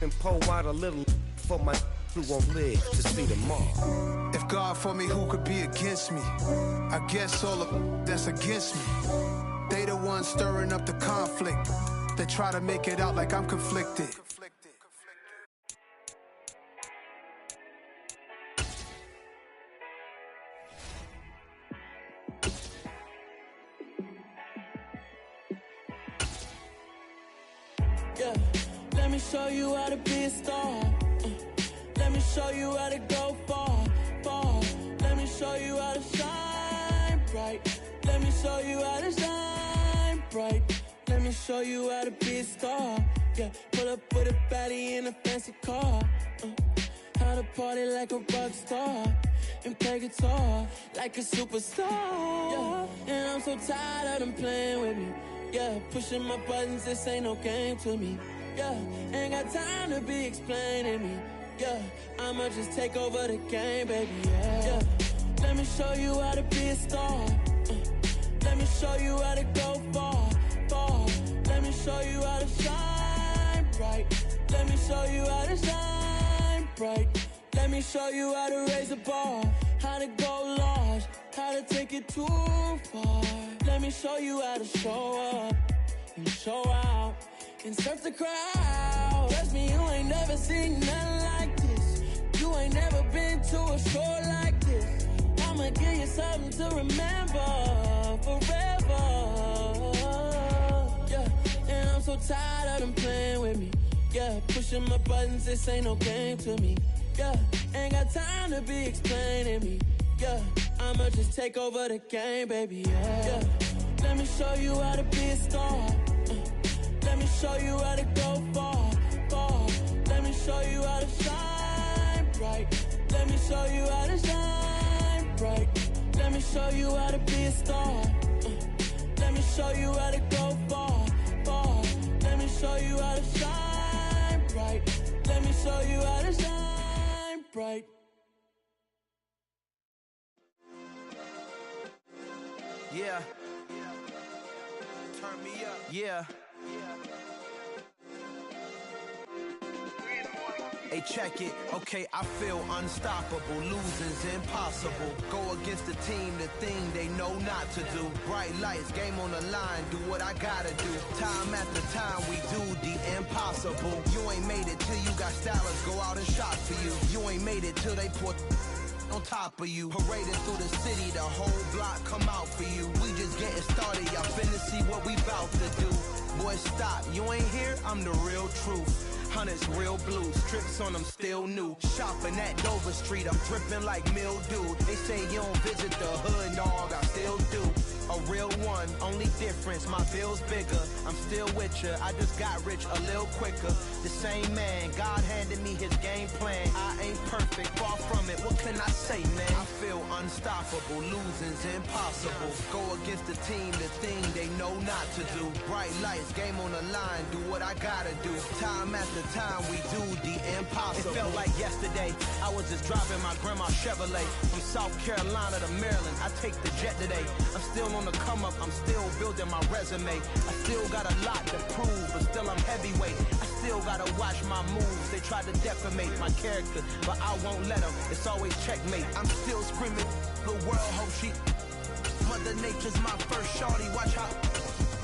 and pour out a little for my who won't live to see tomorrow. If God for me, who could be against me? I guess all of that's against me. They the ones stirring up the conflict. They try to make it out like I'm conflicted. Yeah, let me show you how to be a star. Let me show you how to go far, far. Let me show you how to shine bright. Let me show you how to shine bright. Let me show you how to be a star. Yeah, pull up with a baddie in a fancy car. How to party like a rock star and play guitar like a superstar. Yeah, and I'm so tired of them playing with me. Yeah, pushing my buttons, this ain't no game to me. Yeah, ain't got time to be explaining me. Yeah, I'ma just take over the game, baby. Yeah, let me show you how to be a star. Let me show you how to go far, far. Let me show you how to shine bright. Let me show you how to shine bright. Let me show you how to raise the bar, how to go large, how to take it too far. Let me show you how to show up and show out and surf the crowd. Trust me, you ain't never seen nothing like this. You ain't never been to a show like this. I'ma give you something to remember forever. Yeah, and I'm so tired of them playing with me. Yeah, pushing my buttons, this ain't no game to me. Yeah, ain't got time to be explaining me. Yeah, I'ma just take over the game, baby. Yeah, let me show you how to be a star. Let me show you how to go far, far. Let me show you how to shine bright. Let me show you how to shine bright. Let me show you how to be a star. Let me show you how to go far, far. Let me show you how to shine bright. Let me show you how to shine bright. Yeah. Turn me up. Yeah. Hey, check it. Okay, I feel unstoppable. Losing's impossible. Go against the team, the thing they know not to do. Bright lights, game on the line. Do what I gotta do. Time after time, we do the impossible. You ain't made it till you got stylers go out and shop for you. You ain't made it till they put on top of you. Parading through the city, the whole block come out for you. We just getting started, y'all finna see what we bout to do. Boy, stop, you ain't here, I'm the real truth. Hunters, real blue, strips on them still new. Shopping at Dover Street, I'm dripping like mildew. They say you don't visit the hood, dog, I still do. A real one, only difference, my bill's bigger. I'm still with ya, I just got rich a little quicker. The same man, God handed me his game plan. I ain't perfect, far from it, what can I say, man? I feel unstoppable, losing's impossible. Go against the team, the thing they know not to do. Bright lights, game on the line, do what I gotta do. Time after time, we do the impossible. It felt like yesterday, I was just driving my grandma's Chevrolet. From South Carolina to Maryland, I take the jet today. I'm still on the come up, I'm still building my resume. I still got a lot to prove, but still I'm heavyweight. I still gotta watch my moves. They try to defamate my character, but I won't let them. It's always checkmate. I'm still screaming, the world hope she. Mother Nature's my first shorty, watch how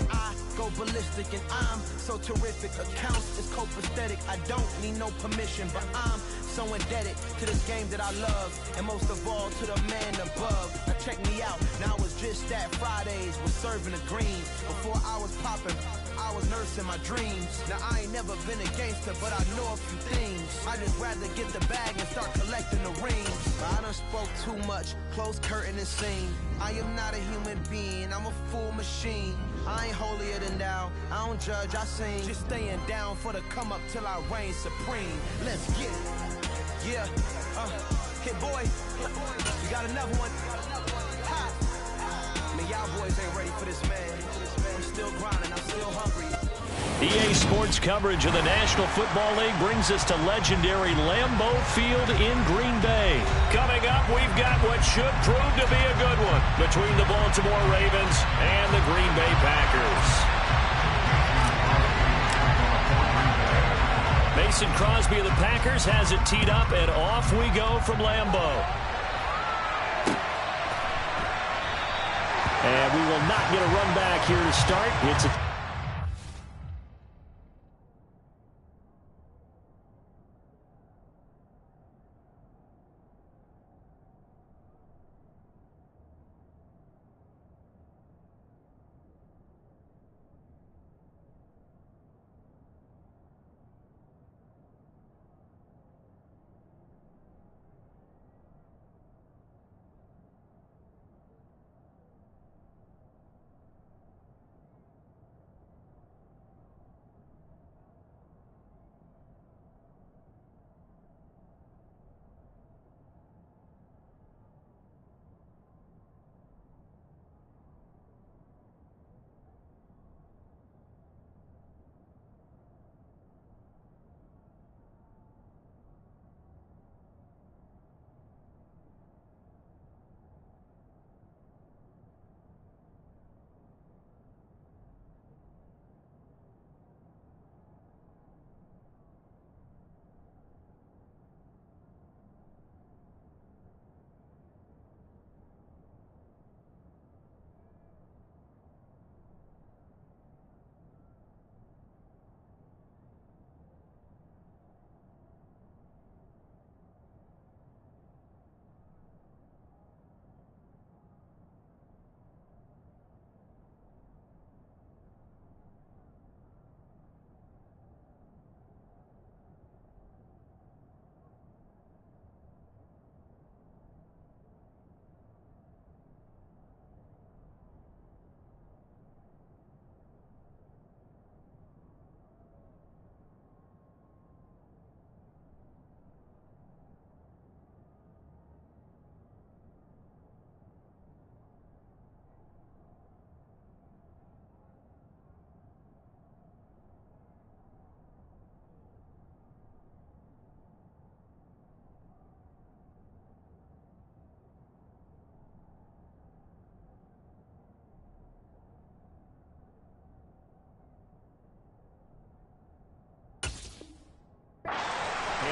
I go ballistic and I'm so terrific. Accounts is copacetic, I don't need no permission, but I'm so indebted to this game that I love, and most of all to the man above. Now check me out, now it's just that Fridays was serving the green. Before I was popping, I was nursing my dreams. Now I ain't never been a gangster, but I know a few things. I just rather get the bag and start collecting the rings. But I done spoke too much, close curtain and scene. I am not a human being, I'm a full machine. I ain't holier than thou, I don't judge, I sing. Just staying down for the come up till I reign supreme. Let's get it. Yeah, Hit Boy, you got another one. Ha! Man, y'all boys ain't ready for this, man. I'm still grinding, I'm still hungry. EA Sports coverage of the National Football League brings us to legendary Lambeau Field in Green Bay. Coming up, we've got what should prove to be a good one between the Baltimore Ravens and the Green Bay Packers. Mason Crosby of the Packers has it teed up, and off we go from Lambeau. And we will not get a run back here to start. It's a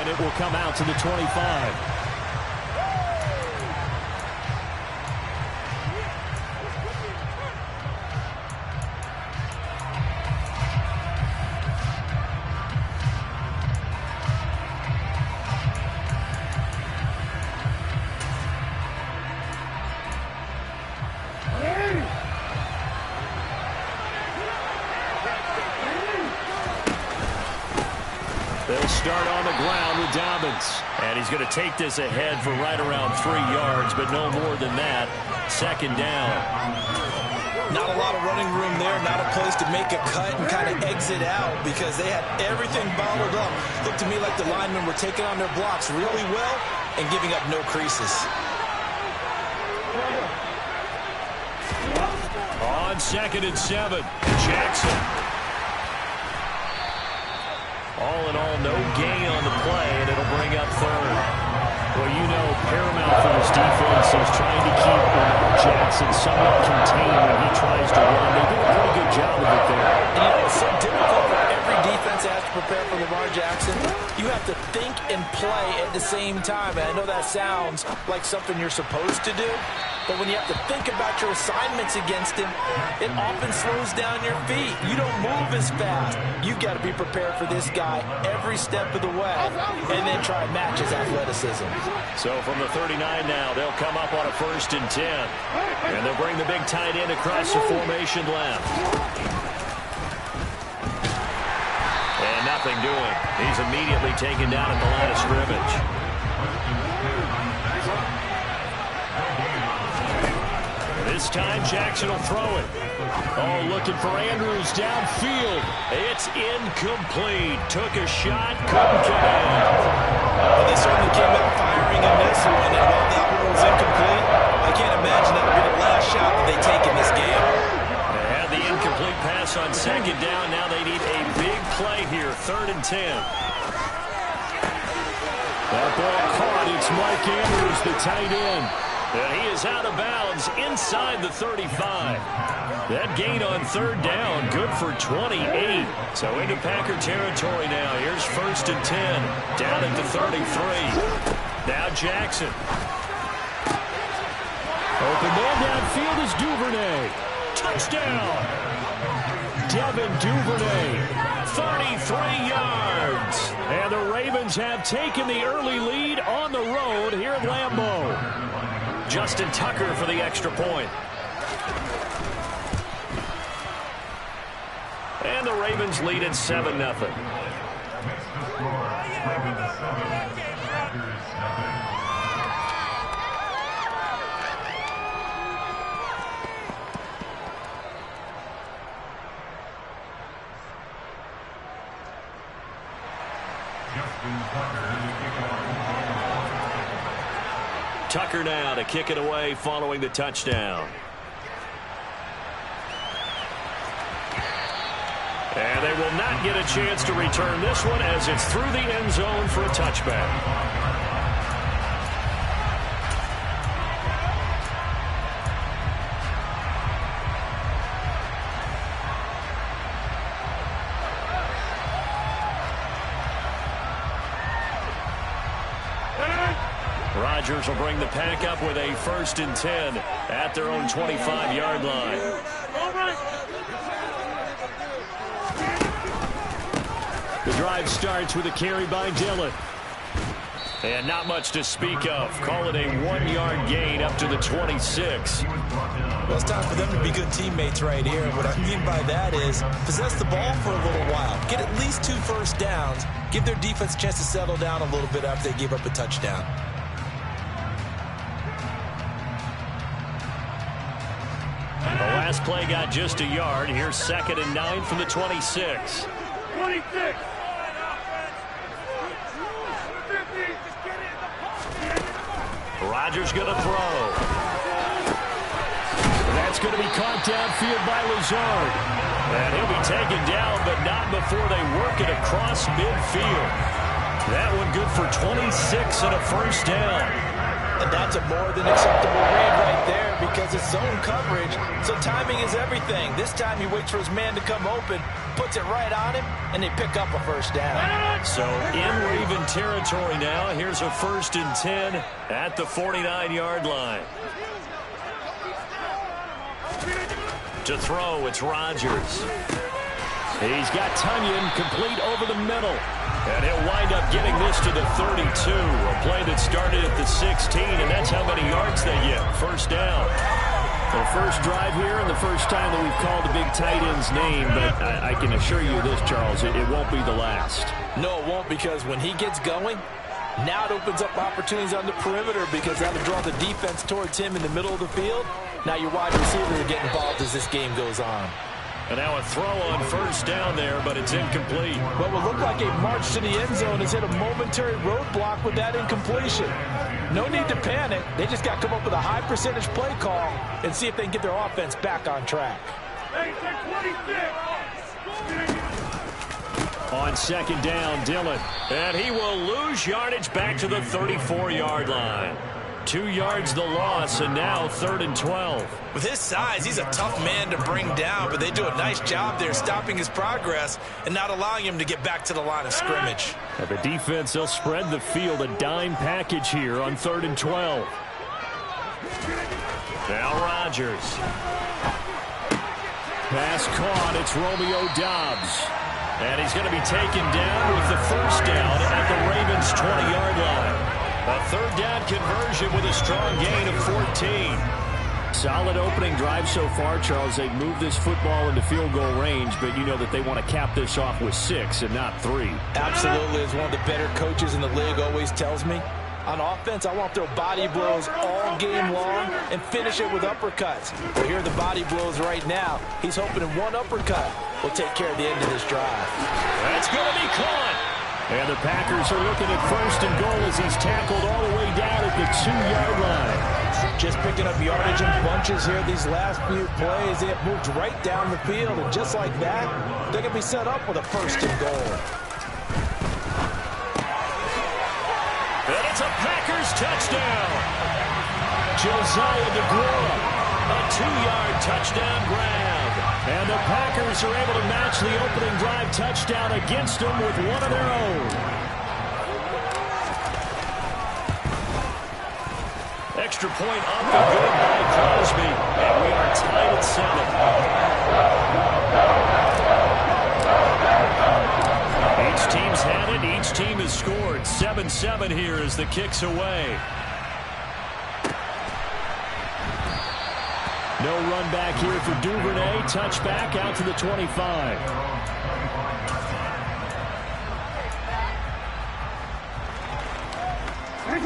and it will come out to the 25. They'll start on the ground with Dobbins. And he's going to take this ahead for right around 3 yards, but no more than that. Second down. Not a lot of running room there, not a place to make a cut and kind of exit out because they had everything bottled up. Looked to me like the linemen were taking on their blocks really well and giving up no creases. On 2nd and 7, Jackson. All in all, no gain on the play, and it'll bring up 3rd. Well, you know, paramount for this defense is trying to keep Lamar Jackson somewhat contained when he tries to run. They do a pretty good job of it there. And you know, it's so difficult for every defense that has to prepare for Lamar Jackson. You have to think and play at the same time. And I know that sounds like something you're supposed to do, but when you have to think about your assignments against him, it often slows down your feet. You don't move as fast. You've got to be prepared for this guy every step of the way and then try and match his athleticism. So from the 39 now, they'll come up on a 1st and 10. And they'll bring the big tight end across the formation left. And nothing doing. He's immediately taken down at the line of scrimmage. This time, Jackson will throw it. Oh, looking for Andrews downfield. It's incomplete. Took a shot, couldn't get in. Well, they certainly came out firing in this one, and while that one was incomplete, I can't imagine that would be the last shot that they take in this game. They had the incomplete pass on 2nd down. Now they need a big play here, 3rd and 10. That ball caught. It's Mike Andrews, the tight end. And he is out of bounds inside the 35. That gain on third down, good for 28. So into Packer territory now. Here's 1st and 10, down at the 33. Now Jackson. Open man downfield is Duvernay. Touchdown. Devin Duvernay, 33 yards. And the Ravens have taken the early lead on the road here at Lambeau. Justin Tucker for the extra point. And the Ravens lead at 7-0. Tucker now to kick it away following the touchdown. And they will not get a chance to return this one as it's through the end zone for a touchback. Rodgers will bring the Pack up with a 1st and 10 at their own 25-yard line. The drive starts with a carry by Dillon. And not much to speak of. Call it a 1-yard gain up to the 26. Well, it's time for them to be good teammates right here. What I mean by that is possess the ball for a little while. Get at least 2 first downs. Give their defense a chance to settle down a little bit after they give up a touchdown. The last play got just a yard. Here's 2nd and 9 from the 26. 26. Rodgers going to throw. That's going to be caught downfield by Lazard. And he'll be taken down, but not before they work it across midfield. That one good for 26 and a 1st down. And that's a more than acceptable read right there because it's zone coverage, so timing is everything. This time he waits for his man to come open, puts it right on him, and they pick up a 1st down. So in Raven territory now. Here's a 1st and 10 at the 49-yard line. To throw, it's Rodgers. He's got Tunyon complete over the middle. And he'll wind up getting this to the 32. A play that started at the 16, and that's how many yards they get. 1st down. The first drive here and the first time that we've called the big tight end's name, but I can assure you this, Charles, it won't be the last. No, it won't, because when he gets going, now it opens up opportunities on the perimeter because that'll draw the defense towards him in the middle of the field. Now your wide receivers are getting involved as this game goes on. And now a throw on 1st down there, but it's incomplete. What will look like a march to the end zone has hit a momentary roadblock with that incompletion. No need to panic. They just got to come up with a high percentage play call and see if they can get their offense back on track. On 2nd down, Dillon. And he will lose yardage back to the 34-yard line. 2 yards the loss, and now 3rd and 12. With his size, he's a tough man to bring down, but they do a nice job there stopping his progress and not allowing him to get back to the line of scrimmage. Now the defense, they'll spread the field, a dime package here on 3rd and 12. Now Rodgers. Pass caught, it's Romeo Doubs. And he's going to be taken down with the 1st down at the Ravens' 20-yard line. A 3rd down conversion with a strong gain of 14. Solid opening drive so far, Charles. They've moved this football into field goal range, but you know that they want to cap this off with 6 and not 3. Absolutely. As one of the better coaches in the league always tells me, on offense, I want to throw body blows all game long and finish it with uppercuts. Well, here are the body blows right now. He's hoping in one uppercut will take care of the end of this drive. That's going to be caught. And the Packers are looking at 1st and goal as he's tackled all the way down at the 2-yard line. Just picking up yardage in bunches here these last few plays. They have moved right down the field, and just like that, they're going to be set up with a 1st and goal. And it's a Packers touchdown. Josiah DeGuara A 2-yard touchdown grab. And the Packers are able to match the opening drive touchdown against them with one of their own. Extra point up and good by Crosby. And we are tied at 7. Each team's had it. Each team has scored. 7-7 here as the kick's away. No run back here for Duvernay. Touchback out to the 25.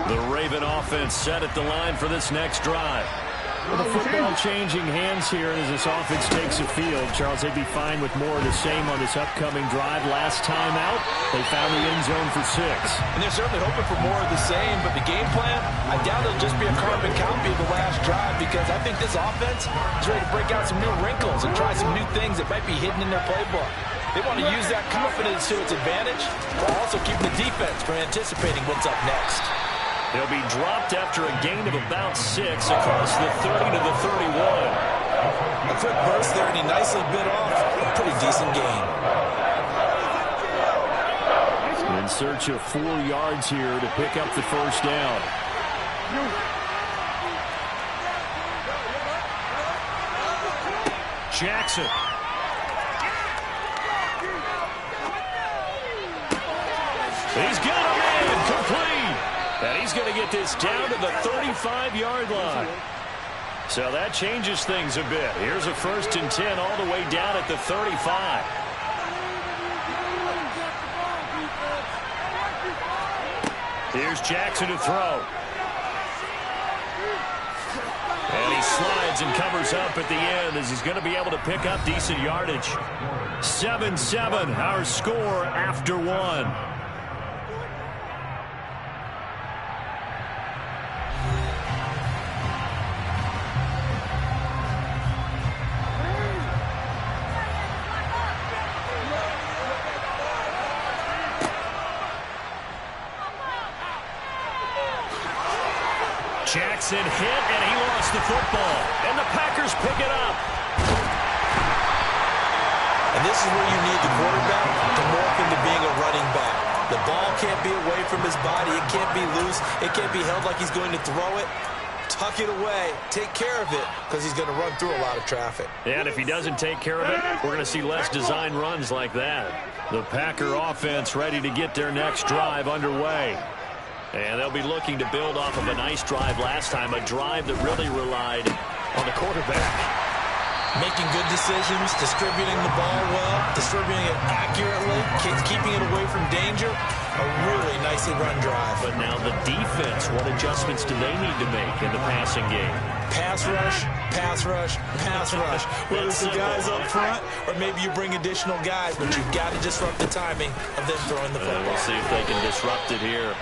The Raven offense set at the line for this next drive. Well, the football changing hands here as this offense takes the field. Charles, they'd be fine with more of the same on this upcoming drive. Last time out, they found the end zone for 6. And they're certainly hoping for more of the same, but the game plan, I doubt it'll just be a carbon copy of the last drive, because I think this offense is ready to break out some new wrinkles and try some new things that might be hidden in their playbook. They want to use that confidence to its advantage, while also keeping the defense from anticipating what's up next. He'll be dropped after a gain of about 6 across the 30 to the 31. A quick burst there, and he nicely bit off a pretty decent gain. In search of 4 yards here to pick up the first down. Jackson. He's got him in, complete. And he's going to get this down to the 35-yard line. So that changes things a bit. Here's a 1st and 10 all the way down at the 35. Here's Jackson to throw. And he slides and covers up at the end as he's going to be able to pick up decent yardage. 7-7, our score after 1. Jackson hit, and he lost the football. And the Packers pick it up. And this is where you need the quarterback to morph into being a running back. The ball can't be away from his body. It can't be loose. It can't be held like he's going to throw it. Tuck it away. Take care of it, because he's going to run through a lot of traffic. And if he doesn't take care of it, we're going to see less design runs like that. The Packer offense ready to get their next drive underway. And they'll be looking to build off of a nice drive last time, a drive that really relied on the quarterback. Making good decisions, distributing the ball well, distributing it accurately, keeping it away from danger. A really nicely run drive. But now the defense, what adjustments do they need to make in the passing game? Pass rush, pass rush, pass rush. Whether it's the guys up front or maybe you bring additional guys, but you've got to disrupt the timing of them throwing the football. We'll see if they can disrupt it here.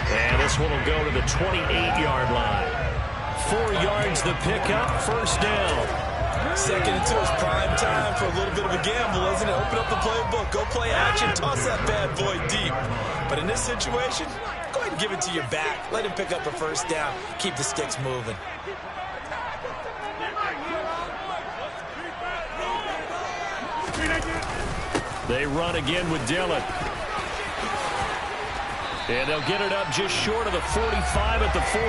And this one will go to the 28-yard line. 4 yards the pickup, 1st down. 2nd and 2 is prime time for a little bit of a gamble, isn't it? Open up the playbook, go play action, toss that bad boy deep. But in this situation, go ahead and give it to your back. Let him pick up a 1st down. Keep the sticks moving. They run again with Dillon. And they'll get it up just short of the 45 at the 44.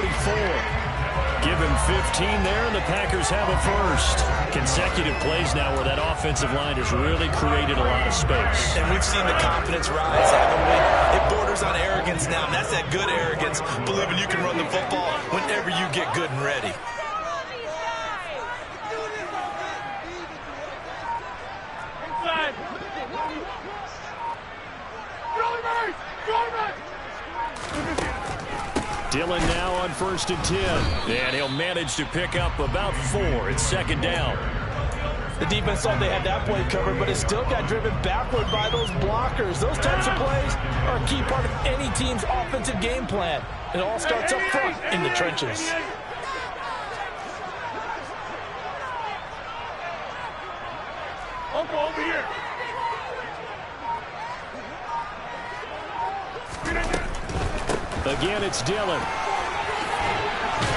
Give him 15 there, and the Packers have a 1st. Consecutive plays now where that offensive line has really created a lot of space. And we've seen the confidence rise, haven't we? It borders on arrogance now, and that's that good arrogance, believing you can run the football whenever you get good and ready. Dillon now on 1st and 10. And he'll manage to pick up about 4. It's 2nd down. The defense thought they had that play covered, but it still got driven backward by those blockers. Those types of plays are a key part of any team's offensive game plan. It all starts up front in the trenches. Uncle, over here. Again, it's Dillon.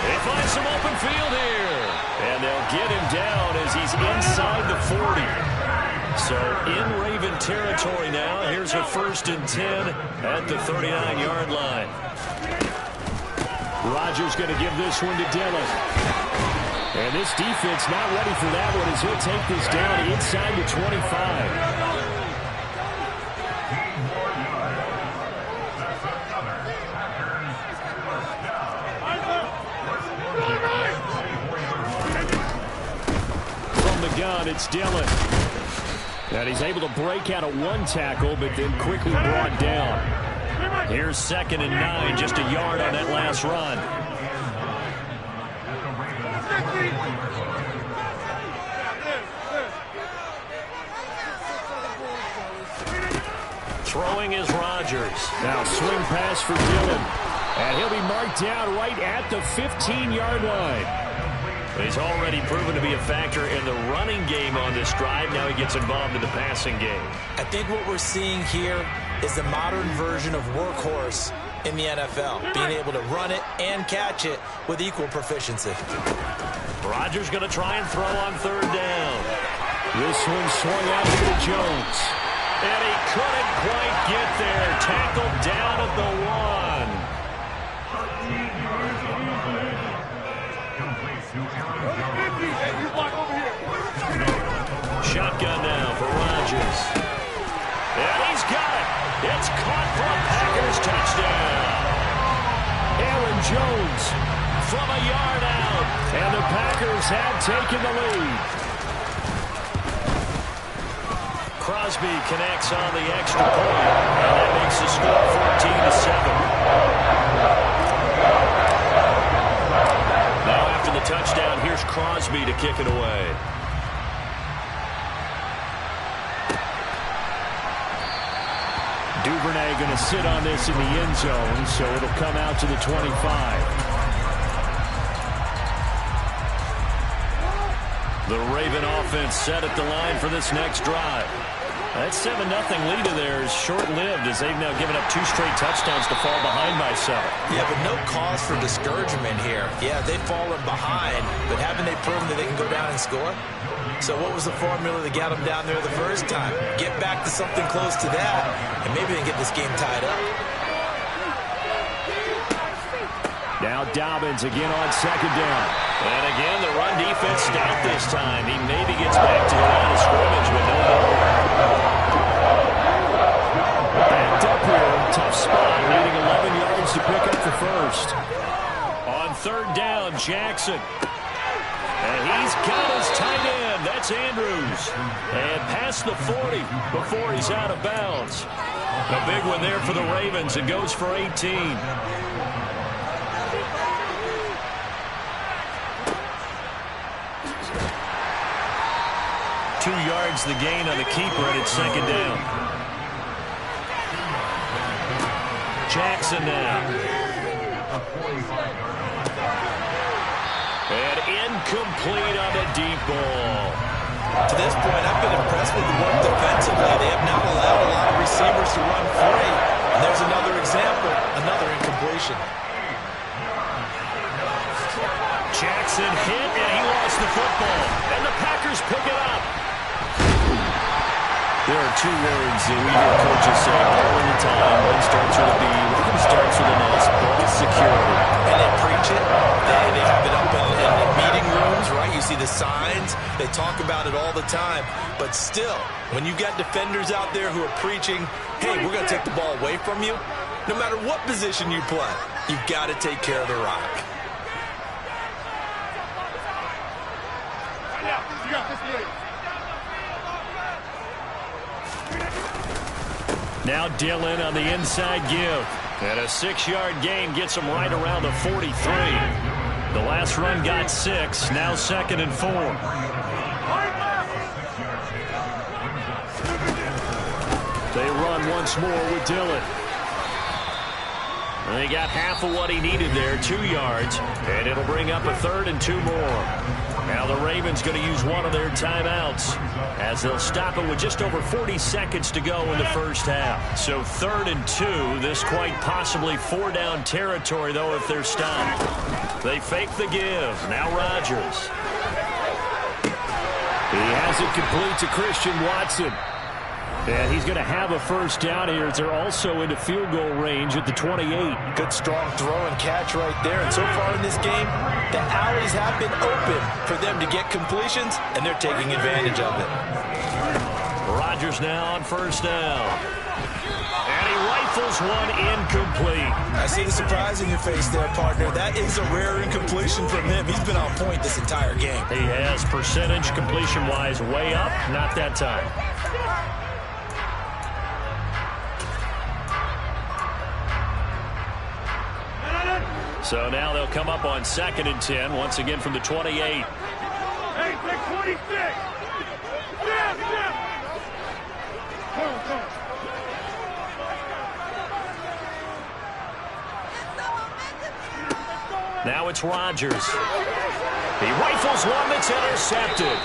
They find some open field here. And they'll get him down as he's inside the 40. So in Raven territory now. Here's a 1st and 10 at the 39-yard line. Rodgers going to give this one to Dillon. And this defense not ready for that one as he'll take this down inside the 25. Gun, it's Dillon. And he's able to break out of one tackle, but then quickly brought down. Here's 2nd and 9, just a yard on that last run. Throwing is Rodgers. Now swing pass for Dillon. And he'll be marked down right at the 15-yard line. He's already proven to be a factor in the running game on this drive. Now he gets involved in the passing game. I think what we're seeing here is the modern version of workhorse in the NFL, being able to run it and catch it with equal proficiency. Rodgers going to try and throw on 3rd down. This one swung out to Jones. And he couldn't quite get there. Tackled down at the 1. Shotgun now for Rodgers. And he's got it. It's caught for a Packers touchdown. Aaron Jones from a yard out. And the Packers have taken the lead. Crosby connects on the extra point. And that makes the score 14-7. Now after the touchdown, here's Crosby to kick it away. Duvernay going to sit on this in the end zone, so it'll come out to the 25. The Raven offense set at the line for this next drive. That 7-0 lead of theirs short-lived as they've now given up 2 straight touchdowns to fall behind by 7. Yeah, but no cause for discouragement here. Yeah, they've fallen behind, but haven't they proven that they can go down and score? So what was the formula that got them down there the first time? Get back to something close to that, and maybe they can get this game tied up. Now Dobbins again on 2nd down. And again, the run defense stout this time. He maybe gets back to the line of scrimmage, but no more. Backed up here, tough spot, needing 11 yards to pick up the first. On 3rd down, Jackson. And he's got his tight end. That's Andrews. And past the 40 before he's out of bounds. A big one there for the Ravens. It goes for 18. 2 yards the gain on the keeper, and it's 2nd down. Jackson now. And incomplete on the deep ball. To this point, I've been impressed with the work defensively. They have not allowed a lot of receivers to run free. And there's another example, another incompletion. Jackson hit, and he lost the football. And the Packers pick it up. There are 2 words that we hear coaches say all the time. One starts with a B, one starts with an S. Ball security. And they preach it. They have it up in meeting rooms, right? You see the signs. They talk about it all the time. But still, when you got defenders out there who are preaching, hey, we're going to take the ball away from you, no matter what position you play, you've got to take care of the rock. Now Dillon on the inside give. And a 6-yard gain gets him right around the 43. The last run got 6. Now 2nd and 4. They run once more with Dillon. And he got half of what he needed there, 2 yards. And it'll bring up a 3rd and 2 more. Now the Ravens going to use one of their timeouts as they'll stop it with just over 40 seconds to go in the first half. So 3rd and 2, this quite possibly 4-down territory, though, if they're stopped. They fake the give. Now Rodgers. He has it complete to Christian Watson. And he's going to have a first down here as they're also into field goal range at the 28. Good strong throw and catch right there. And so far in this game, the alleys have been open for them to get completions, and they're taking advantage of it. Rodgers now on first down. And he rifles one incomplete. I see the surprise in your face there, partner. That is a rare incompletion from him. He's been on point this entire game. He has percentage completion-wise way up. Not that time. So now they'll come up on 2nd and 10, once again from the 28. Hey, take 26! Now it's Rodgers. He rifles one that's intercepted.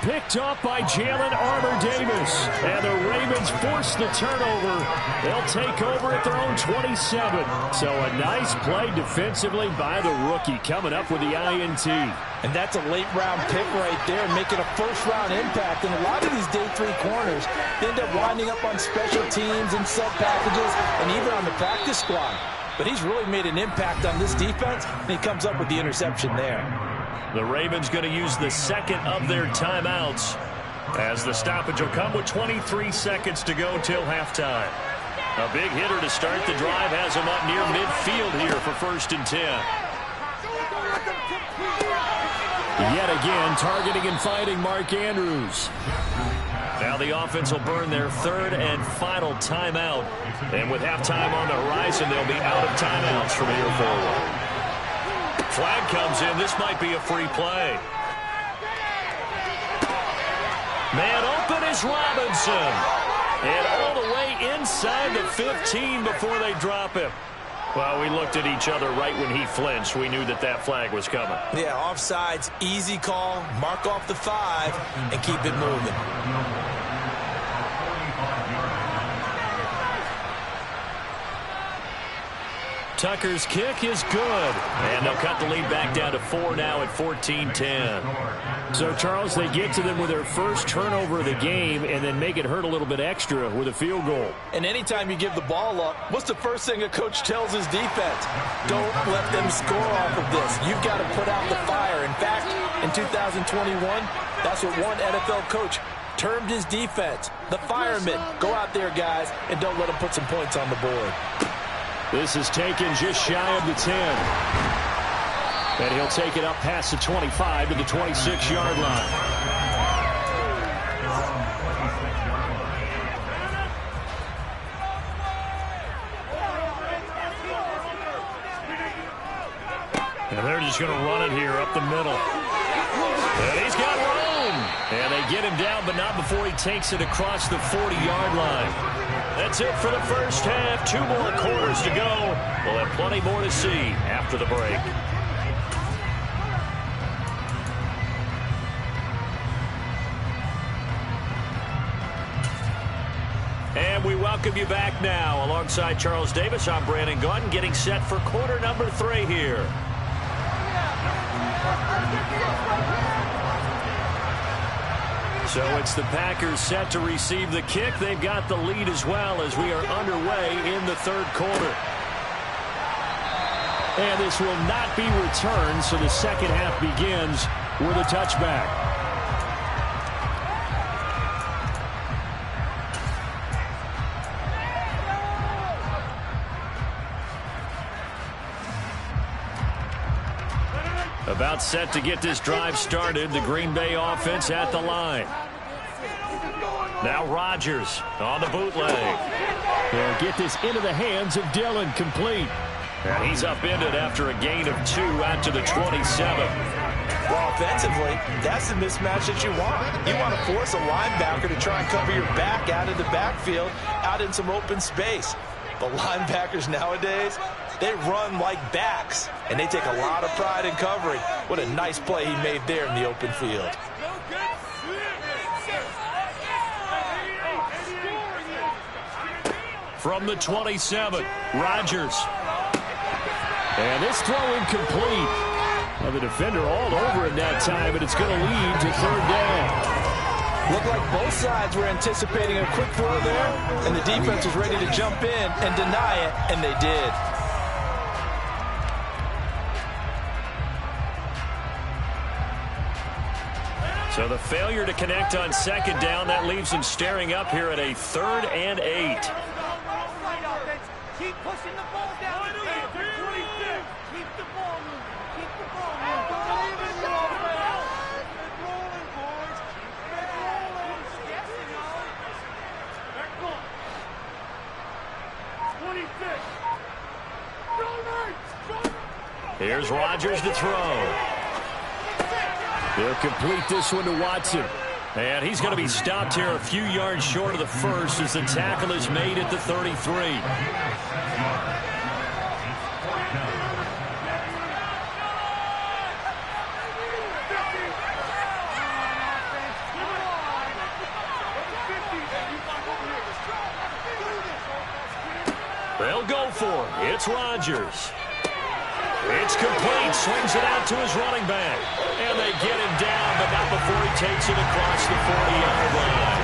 Picked up by Jalen Armour-Davis. And the Ravens force the turnover. They'll take over at their own 27. So a nice play defensively by the rookie coming up with the INT. And that's a late-round pick right there, making a first-round impact. And a lot of these day 3 corners, they end up winding up on special teams and sub packages and even on the practice squad. But he's really made an impact on this defense, and he comes up with the interception there. The Ravens going to use the second of their timeouts as the stoppage will come with 23 seconds to go till halftime. A big hitter to start the drive has him up near midfield here for 1st and 10. Yet again, targeting and fighting Mark Andrews. Now the offense will burn their 3rd and final timeout. And with halftime on the horizon, they'll be out of timeouts from here forward. Flag comes in. This might be a free play. Man open is Robinson. And all the way inside the 15 before they drop him. Well, we looked at each other right when he flinched. We knew that that flag was coming. Yeah, offsides, easy call. Mark off the 5 and keep it moving. Tucker's kick is good. And they'll cut the lead back down to 4 now at 14-10. So, Charles, they get to them with their first turnover of the game and then make it hurt a little bit extra with a field goal. And anytime you give the ball up, what's the first thing a coach tells his defense? Don't let them score off of this. You've got to put out the fire. In fact, in 2021, that's what one NFL coach termed his defense. The firemen. Go out there, guys, and don't let them put some points on the board. This is taken just shy of the 10. And he'll take it up past the 25 to the 26-yard line. And they're just going to run it here up the middle. And he's got room. And they get him down, but not before he takes it across the 40-yard line. That's it for the first half. 2 more quarters to go. We'll have plenty more to see after the break. And we welcome you back now. Alongside Charles Davis, I'm Brandon Gaudin, getting set for quarter number 3 here. So it's the Packers set to receive the kick. They've got the lead as well as we are underway in the 3rd quarter. And this will not be returned, so the second half begins with a touchback. About set to get this drive started. The Green Bay offense at the line. Now Rodgers on the bootleg. They'll get this into the hands of Dillon, complete. And he's upended after a gain of 2 out to the 27. Well, offensively, that's the mismatch that you want. You want to force a linebacker to try and cover your back out of the backfield, out in some open space. But linebackers nowadays, they run like backs, and they take a lot of pride in covering. What a nice play he made there in the open field. From the 27, Rodgers. And this throw incomplete. Well, the defender all over it that time, but it's going to lead to third down. Looked like both sides were anticipating a quick throw there, and the defense was ready to jump in and deny it, and they did. So the failure to connect on second down, that leaves them staring up here at a 3rd and 8. Keep pushing the ball down the field. 26. Keep the ball moving. Keep the ball moving. Believe in your offense. Keep it rolling, boys. Keep it rolling. Yes, you know. Back on. 26. Here's Rodgers to throw. He'll complete this one to Watson. And he's going to be stopped here a few yards short of the first as the tackle is made at the 33. They'll go for it. It's Rodgers. It's complete. Swings it out to his running back. And they get him down, but not before he takes it across the 40-yard line.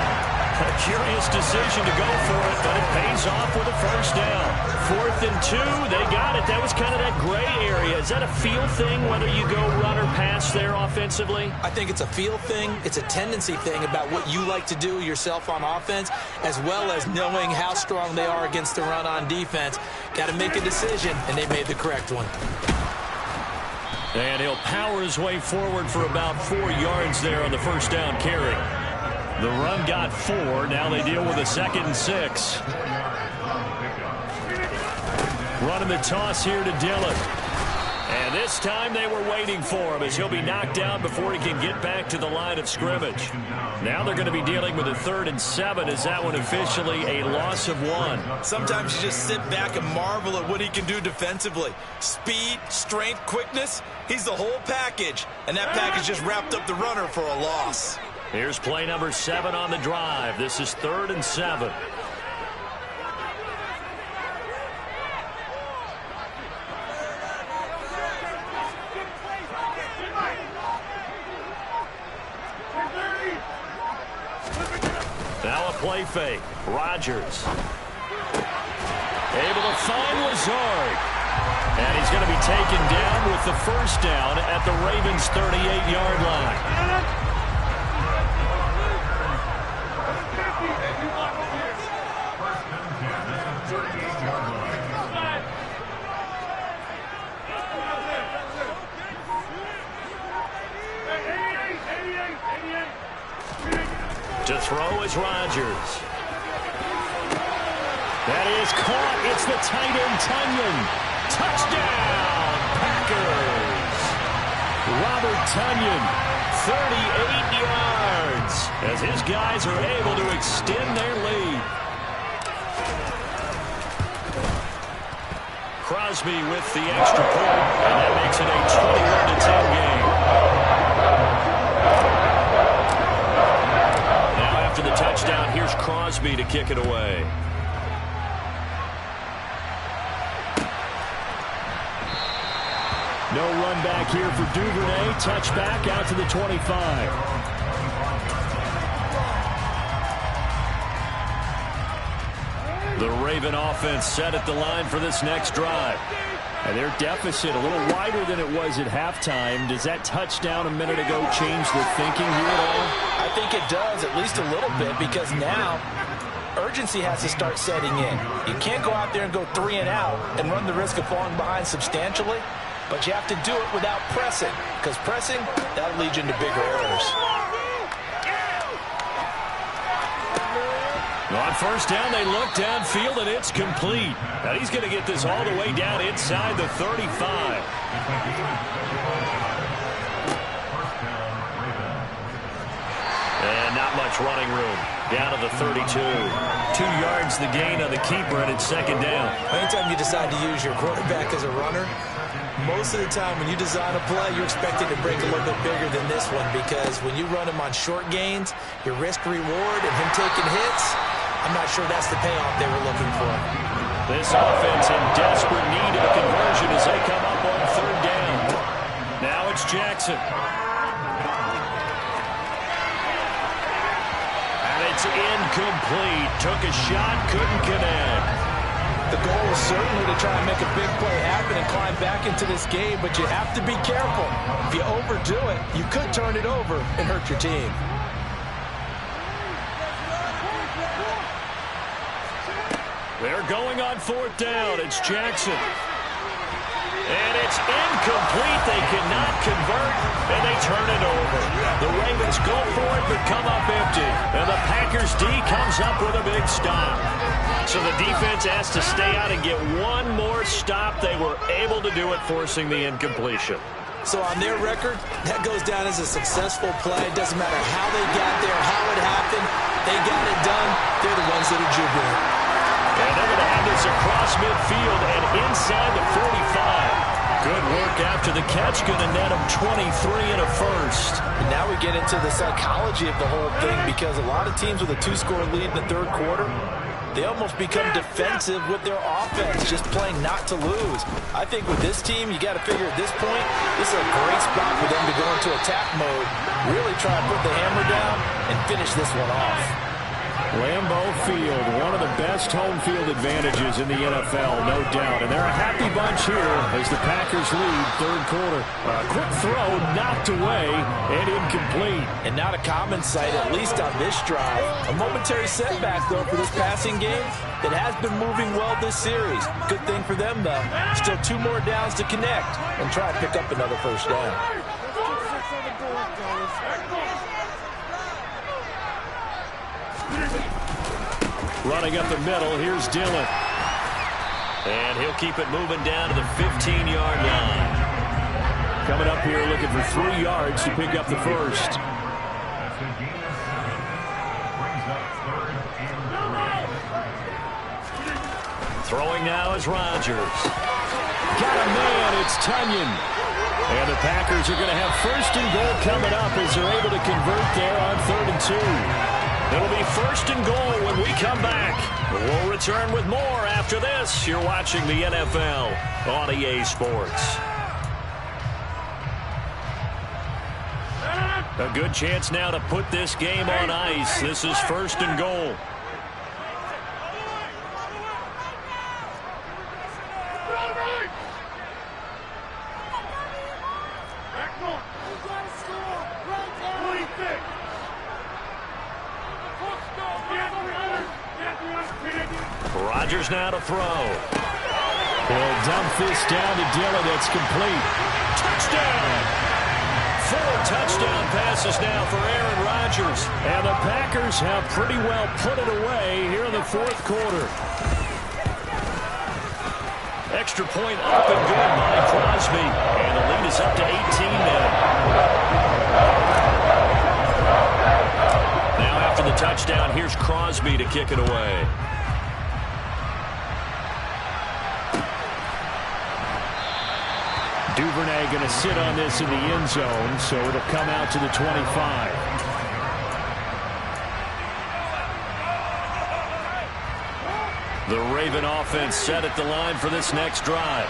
A curious decision to go for it, but it pays off with a first down. 4th and 2. They got it. That was kind of that gray area. Is that a feel thing, whether you go run or pass there offensively? I think it's a feel thing. It's a tendency thing about what you like to do yourself on offense, as well as knowing how strong they are against the run on defense. Got to make a decision, and they made the correct one. And he'll power his way forward for about 4 yards there on the first down carry. The run got 4. Now they deal with a 2nd and 6. Running the toss here to Dillon. And this time they were waiting for him as he'll be knocked down before he can get back to the line of scrimmage. Now they're going to be dealing with a 3rd and 7 as that one officially a loss of 1. Sometimes you just sit back and marvel at what he can do defensively. Speed, strength, quickness, he's the whole package. And that package just wrapped up the runner for a loss. Here's play number 7 on the drive. This is 3rd and 7. Now a play fake. Rodgers. Able to find Lazard. And he's going to be taken down with the first down at the Ravens' 38-yard line. To throw is Rodgers. That is caught. It's the tight end, Tonyan. Touchdown, Packers. Robert Tonyan, 38 yards, as his guys are able to extend their lead. Crosby with the extra point, and that makes it a 21-10 game. After the touchdown, here's Crosby to kick it away. No run back here for Duvernay. Touchback out to the 25. The Raven offense set at the line for this next drive. And their deficit a little wider than it was at halftime. Does that touchdown a minute ago change the thinking here at all? I think it does, at least a little bit, because now urgency has to start setting in. You can't go out there and go 3 and out and run the risk of falling behind substantially, but you have to do it without pressing, because pressing, that'll lead you into bigger errors. On first down, they look downfield, and it's complete. Now he's going to get this all the way down inside the 35. And not much running room. Down to the 32. 2 yards the gain on the keeper, and it's second down. Anytime you decide to use your quarterback as a runner, most of the time when you design a play, you're expected to break a little bit bigger than this one, because when you run him on short gains, your risk-reward and him taking hits, I'm not sure that's the payoff they were looking for. This offense in desperate need of a conversion as they come up on third down. Now it's Jackson. And it's incomplete. Took a shot, couldn't connect. The goal is certainly to try and make a big play happen and climb back into this game, but you have to be careful. If you overdo it, you could turn it over and hurt your team. They're going on 4th down. It's Jackson. And it's incomplete. They cannot convert, and they turn it over. The Ravens go for it, but come up empty. And the Packers D comes up with a big stop. So the defense has to stay out and get one more stop. They were able to do it, forcing the incompletion. So on their record, that goes down as a successful play. It doesn't matter how they got there, how it happened. They got it done. They're the ones that are jubilant. And they're going to have this across midfield and inside the 45. Good work after the catch. Going to net them 23 and a first. And now we get into the psychology of the whole thing, because a lot of teams with a 2-score lead in the 3rd quarter, they almost become defensive with their offense, just playing not to lose. I think with this team, you got to figure at this point, this is a great spot for them to go into attack mode, really try to put the hammer down and finish this one off. Lambeau Field, one of the best home field advantages in the NFL, no doubt. And they're a happy bunch here as the Packers lead 3rd quarter. A quick throw knocked away and incomplete. And not a common sight, at least on this drive. A momentary setback, though, for this passing game that has been moving well this series. Good thing for them, though. Still 2 more downs to connect and try to pick up another first down. Running up the middle, here's Dillon. And he'll keep it moving down to the 15-yard line. Coming up here looking for 3 yards to pick up the first. Throwing now is Rodgers. Got a man, it's Tunyon. And the Packers are going to have 1st and goal coming up as they're able to convert there on 3rd and 2. It'll be 1st and goal when we come back. We'll return with more after this. You're watching the NFL on EA Sports. A good chance now to put this game on ice. This is 1st and goal. Rodgers now to throw. He'll dump this down to Dillon. It's complete. Touchdown! 4 touchdown passes now for Aaron Rodgers. And the Packers have pretty well put it away here in the 4th quarter. Extra point up and good by Crosby. And the lead is up to 18 now. Now after the touchdown, here's Crosby to kick it away. Duvernay going to sit on this in the end zone, so it'll come out to the 25. The Raven offense set at the line for this next drive.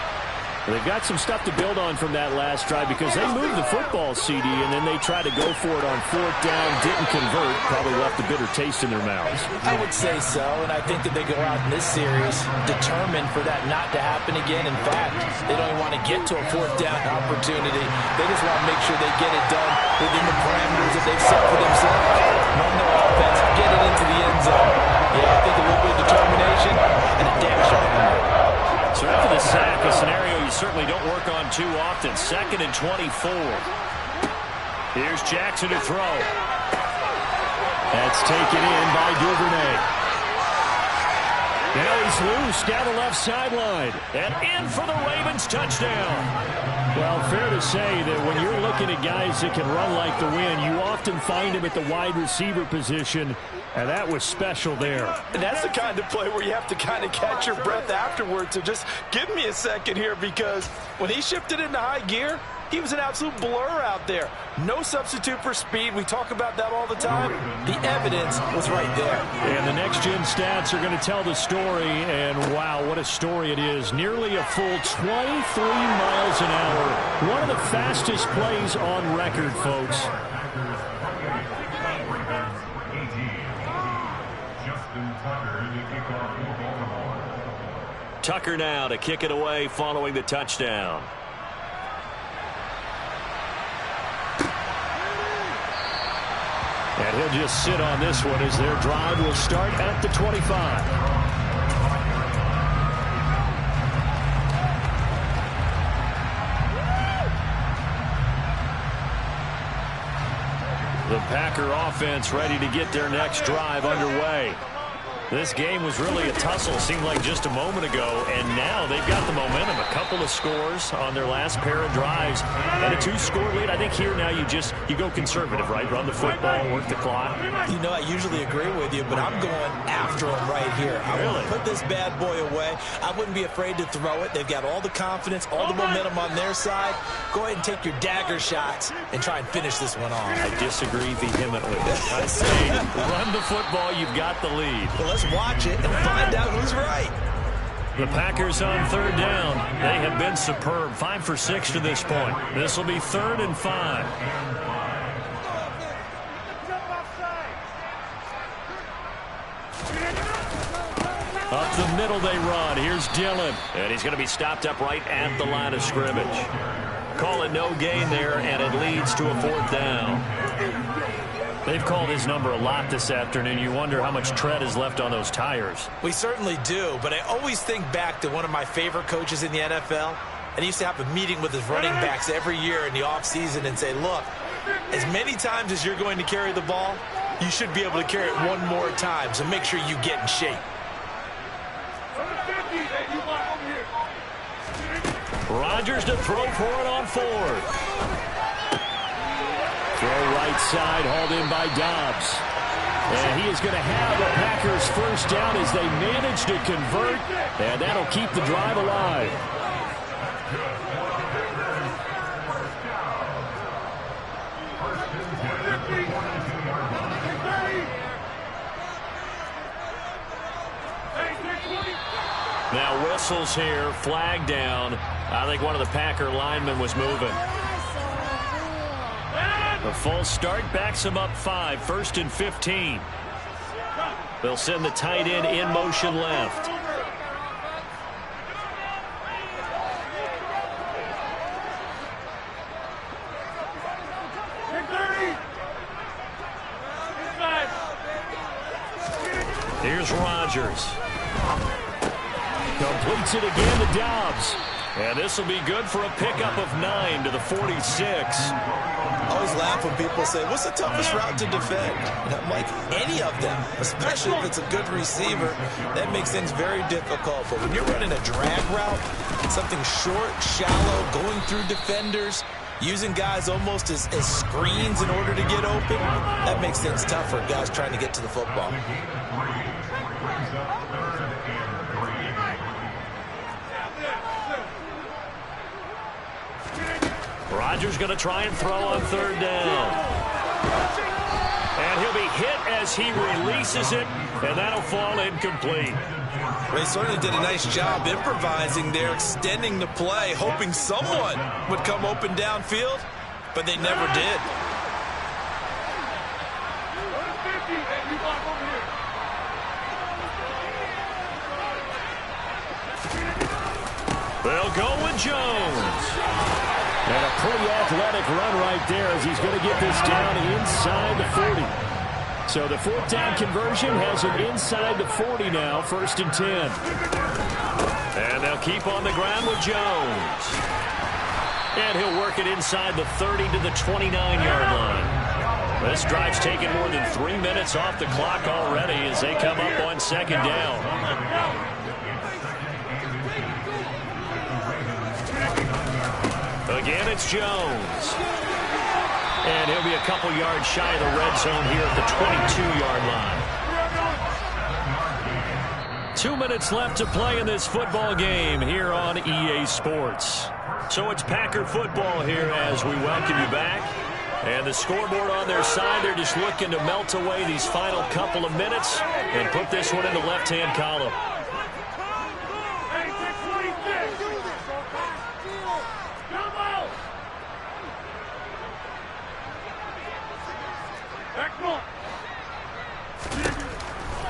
They've got some stuff to build on from that last drive because they moved the football, CD, and then they tried to go for it on 4th down, didn't convert, probably left a bitter taste in their mouths. I would say so, and I think that they go out in this series determined for that not to happen again. In fact, they don't even want to get to a 4th down opportunity. They just want to make sure they get it done within the parameters that they've set for themselves. Run their offense, get it into the end zone. Yeah, I think a little bit of determination and a damn sharp number. So after the sack, a scenario you certainly don't work on too often. 2nd and 24. Here's Jackson to throw. That's taken in by Duvernay. Now he's loose down the left sideline. And in for the Ravens touchdown. Well, fair to say that when you're looking at guys that can run like the wind, you often find him at the wide receiver position. And that was special there. And that's the kind of play where you have to kind of catch your breath afterwards. So just give me a second here, because when he shifted into high gear, He was an absolute blur out there. No substitute for speed. We talk about that all the time. The evidence was right there. And the next-gen stats are going to tell the story, and wow, what a story it is. Nearly a full 23 miles an hour. One of the fastest plays on record, folks. Tucker now to kick it away following the touchdown. And he'll just sit on this one as their drive will start at the 25. The Packer offense ready to get their next drive underway. This game was really a tussle, seemed like just a moment ago, and now they've got the momentum. A couple of scores on their last pair of drives, and a 2-score lead. I think here now you go conservative, right? Run the football, work the clock. You know, I usually agree with you, but I'm going after them right here. I want to put this bad boy away. I wouldn't be afraid to throw it. They've got all the confidence, all the momentum on their side. Go ahead and take your dagger shots and try and finish this one off. I disagree vehemently. I say, run the football, you've got the lead. Well, let's watch it and find out who's right. The Packers on third down. They have been superb. 5 for 6 to this point. This will be 3rd and 5. Up the middle they run. Here's Dillon. And he's going to be stopped up right at the line of scrimmage. Call it no gain there, and it leads to a 4th down. They've called his number a lot this afternoon. You wonder how much tread is left on those tires. We certainly do, but I always think back to one of my favorite coaches in the NFL. And he used to have a meeting with his running backs every year in the offseason and say, look, as many times as you're going to carry the ball, you should be able to carry it one more time, so make sure you get in shape. Rodgers to throw for it on 4th. Throw right side, hauled in by Dobbs. And he is going to have the Packers first down as they manage to convert. And that'll keep the drive alive. Now whistles here, flag down. I think one of the Packer linemen was moving. The false start backs him up 5, 1st and 15. They'll send the tight end in motion left. Here's Rodgers. Completes it again to Dobbs. And this will be good for a pickup of 9 to the 46. I always laugh when people say, what's the toughest route to defend? And I'm like, any of them, especially if it's a good receiver. That makes things very difficult. But when you're running a drag route, something short, shallow, going through defenders, using guys almost as screens in order to get open, that makes things tough for guys trying to get to the football. Rodgers going to try and throw on 3rd down. And he'll be hit as he releases it, and that'll fall incomplete. They certainly did a nice job improvising there, extending the play, hoping someone would come open downfield, but they never did. They'll go with Jones. And a pretty athletic run right there as he's going to get this down inside the 40. So the 4th down conversion has him inside the 40 now, 1st and 10. And they'll keep on the ground with Jones. And he'll work it inside the 30 to the 29-yard line. This drive's taken more than 3 minutes off the clock already as they come up on 2nd down. Again, it's Jones. And he'll be a couple yards shy of the red zone here at the 22-yard line. 2 minutes left to play in this football game here on EA Sports. So it's Packer football here as we welcome you back. And the scoreboard on their side, they're just looking to melt away these final couple of minutes and put this one in the left-hand column.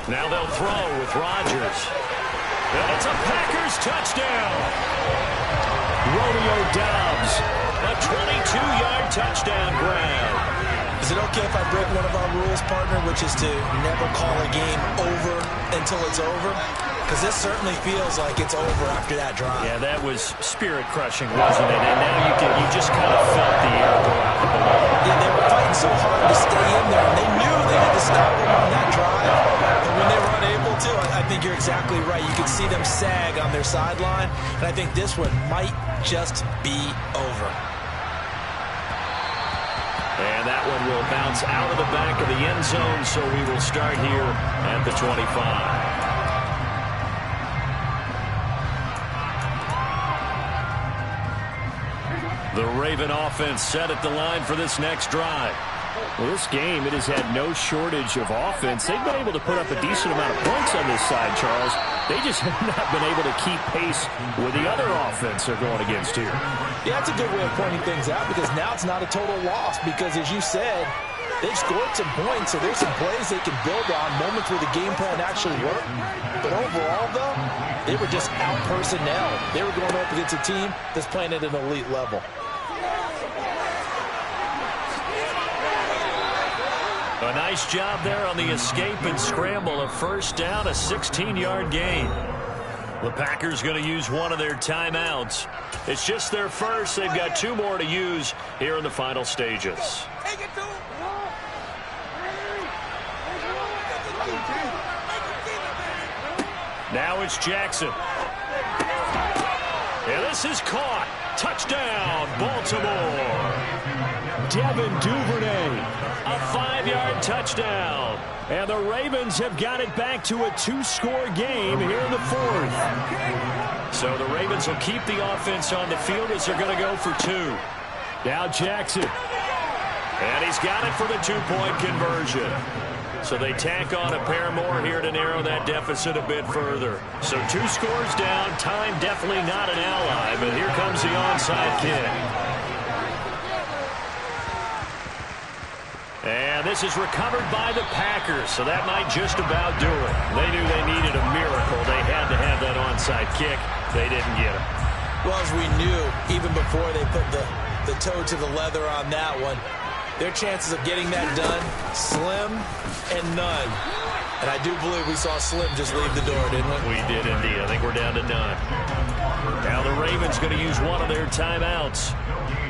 Now they'll throw with Rodgers. And it's a Packers touchdown. Romeo Doubs, a 22-yard touchdown grab. Is it okay if I break one of our rules, partner, which is to never call a game over until it's over? Because this certainly feels like it's over after that drive. Yeah, that was spirit-crushing, wasn't it? And now you just kind of felt the air go out the balloon. Yeah, they were fighting so hard to stay in there, and they knew they had to stop them on that drive. And when they were unable to, I think you're exactly right. You could see them sag on their sideline, and I think this one might just be over. And that one will bounce out of the back of the end zone, so we will start here at the 25. The Raven offense set at the line for this next drive. Well, this game, it has had no shortage of offense. They've been able to put up a decent amount of points on this side, Charles. They just have not been able to keep pace with the other offense they're going against here. Yeah, that's a good way of pointing things out because now it's not a total loss because, as you said, they've scored some points, so there's some plays they can build on, moments where the game plan actually worked. But overall, though, they were just out personnel. They were going up against a team that's playing at an elite level. A nice job there on the escape and scramble. A first down, a 16-yard gain. The Packers going to use one of their timeouts. It's just their first. They've got 2 more to use here in the final stages. Now it's Jackson. And this is caught. Touchdown, Baltimore. Devin Duvernay, a 5-yard touchdown. And the Ravens have got it back to a 2-score game here in the 4th. So the Ravens will keep the offense on the field as they're going to go for 2. Now Jackson. And he's got it for the 2-point conversion. So they tack on a pair more here to narrow that deficit a bit further. So 2 scores down. Time definitely not an ally, but here comes the onside kick. And this is recovered by the Packers, so that might just about do it. They knew they needed a miracle. They had to have that onside kick. They didn't get it. Well, as we knew, even before they put the toe to the leather on that one, their chances of getting that done, slim and none. And I do believe we saw Slim just leave the door, didn't we? We did indeed. I think we're down to none. Now the Ravens going to use one of their timeouts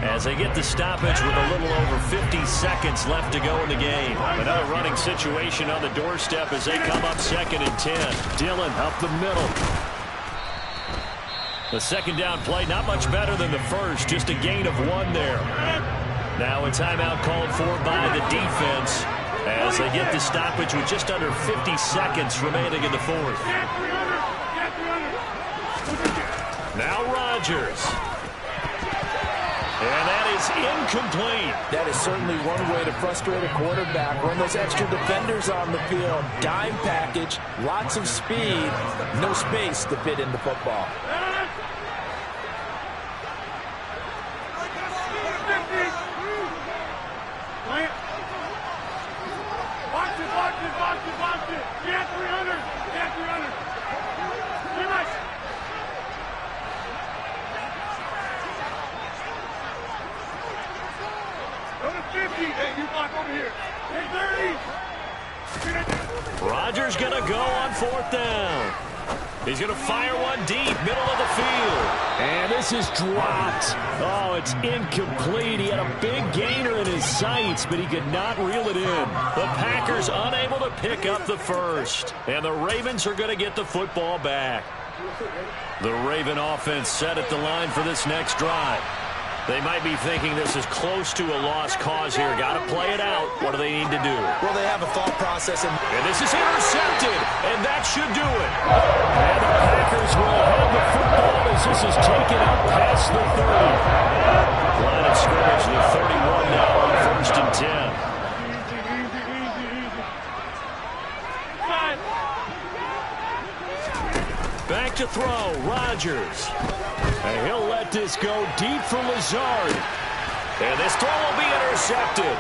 as they get the stoppage with a little over 50 seconds left to go in the game. Another running situation on the doorstep as they come up 2nd and 10. Dillon up the middle. The second down play, not much better than the first, just a gain of 1 there. Now a timeout called for by the defense as they get the stoppage with just under 50 seconds remaining in the 4th. Now Rodgers. And that is incomplete. That is certainly one way to frustrate a quarterback. Run those extra defenders on the field. Dime package, lots of speed, no space to fit into football. Rodgers going to go on 4th down. He's going to fire one deep, middle of the field. And this is dropped. Oh, it's incomplete. He had a big gainer in his sights, but he could not reel it in. The Packers unable to pick up the first. And the Ravens are going to get the football back. The Raven offense set at the line for this next drive. They might be thinking this is close to a lost cause here. Got to play it out. What do they need to do? Well, they have a thought process. And this is intercepted, and that should do it. And the Packers will have the football as this is taken up past the 30. Line of scrimmage, the 31 now on 1st and 10. Back to throw, Rodgers. And he'll let this go deep for Lazard. And this throw will be intercepted.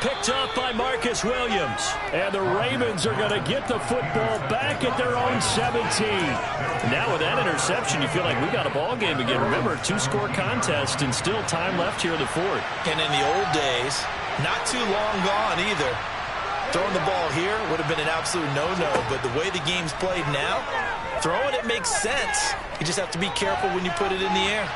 Picked up by Marcus Williams. And the Ravens are going to get the football back at their own 17. Now with that interception, you feel like we got a ball game again. Remember, 2-score contest and still time left here in the fourth. And in the old days, not too long gone either. Throwing the ball here would have been an absolute no-no, but the way the game's played now, throwing it makes sense. You just have to be careful when you put it in the air.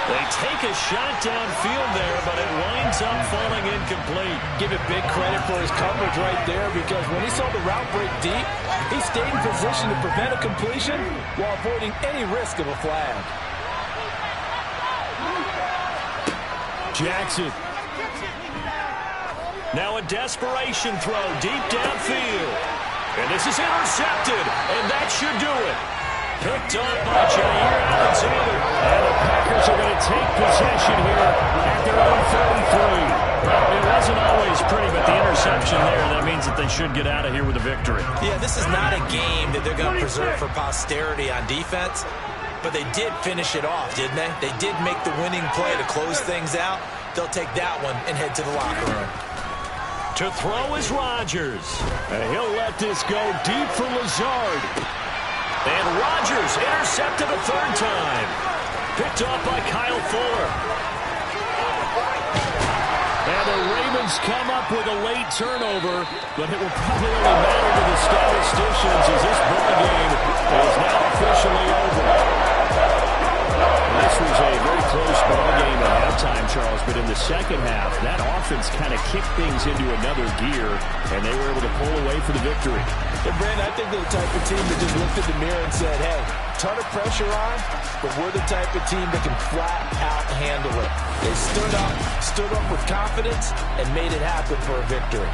They take a shot downfield there, but it winds up falling incomplete. Give it big credit for his coverage right there, because when he saw the route break deep, he stayed in position to prevent a completion while avoiding any risk of a flag. Jackson. Now a desperation throw deep downfield. And this is intercepted, and that should do it. Picked up by Jair Alexander. And the Packers are going to take possession here at their own 33. It wasn't always pretty, but the interception there, that means that they should get out of here with a victory. Yeah, this is not a game that they're going to preserve for posterity on defense, but they did finish it off, didn't they? They did make the winning play to close things out. They'll take that one and head to the locker room. To throw is Rodgers. And he'll let this go deep for Lazard. And Rodgers intercepted a third time. Picked off by Kyle Fuller. And the Ravens come up with a late turnover, but it will probably only matter to the statisticians as this ball game is now officially over. This was a very close ball game at halftime, Charles, but in the second half, that offense kind of kicked things into another gear, and they were able to pull away for the victory. And, Brandon, I think they're the type of team that just looked in the mirror and said, hey, ton of pressure on, but we're the type of team that can flat out handle it. They stood up with confidence, and made it happen for a victory.